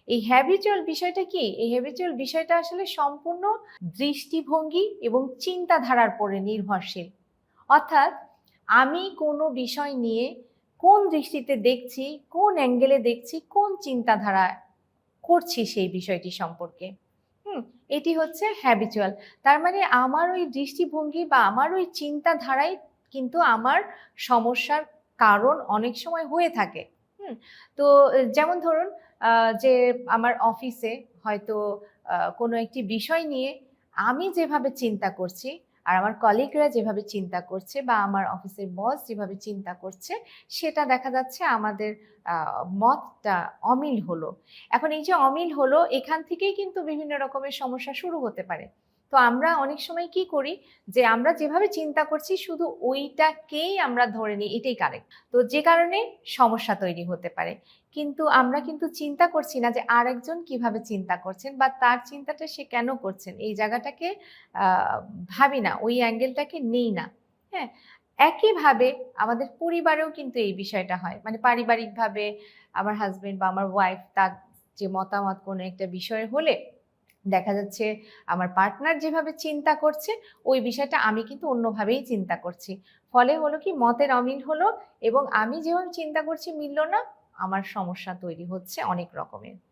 এই হ্যাবিচুয়াল বিষয়টা কি? এই হ্যাবিচুয়াল বিষয়টা আসলে সম্পূর্ণ দৃষ্টিভঙ্গি এবং চিন্তাধারার উপরে নির্ভরশীল। অর্থাৎ আমি কোনো বিষয় নিয়ে কোন দৃষ্টিতে দেখছি, কোন অ্যাঙ্গেলে দেখছি, কোন চিন্তাধারা করছি সেই বিষয়টি সম্পর্কে। হুম? এটি হচ্ছে হ্যাবিচুয়াল। তার মানে আমার ওই দৃষ্টিভঙ্গি বা আমার ওই চিন্তাধারাই কিন্তু আমার সমস্যার কারণ অনেক সময় হয়ে থাকে। হুম? তো যেমন ধরুন যে আমার অফিসে হয়তো কোনো একটি বিষয় নিয়ে আমি যেভাবে চিন্তা করছি আর আমার কলিগরা যেভাবে চিন্তা করছে বা আমার অফিসের বস যেভাবে চিন্তা করছে, সেটা দেখা যাচ্ছে আমাদের আ মতটা অমিল হলো। এখন এই যে অমিল হলো, এখান থেকেই কিন্তু বিভিন্ন রকমের সমস্যা শুরু হতে পারে। তো আমরা অনেক সময় কি করি যে আমরা যেভাবে চিন্তা করছি শুধু ওইটাকেই আমরা ধরে নিই এটাই কারেক্ট। তো যে কারণে সমস্যা তৈরি হতে পারে। কিন্তু আমরা কিন্তু চিন্তা করছি না যে আরেকজন কিভাবে চিন্তা করছেন বা তার চিন্তাটা সে কেন করছেন। এই জায়গাটাকে আ ভাবি না, ওই অ্যাঙ্গেলটাকে নেই না। হ্যাঁ? একইভাবে আমাদের পরিবারেও কিন্তু এই বিষয়টা হয়। মানে পারিবারিকভাবে আমার হাসব্যান্ড বা আমার ওয়াইফ তার যে মতামত কোনো একটা বিষয় হলে দেখা যাচ্ছে আমার পার্টনার যেভাবে চিন্তা করছে, ওই বিষয়টা আমি কিন্তু অন্যভাবেই চিন্তা করছি। ফলে হলো কি মতের অমিল হলো এবং আমি যেভাবে চিন্তা করছি মিলল না, আমার সমস্যা তৈরি হচ্ছে অনেক রকমের।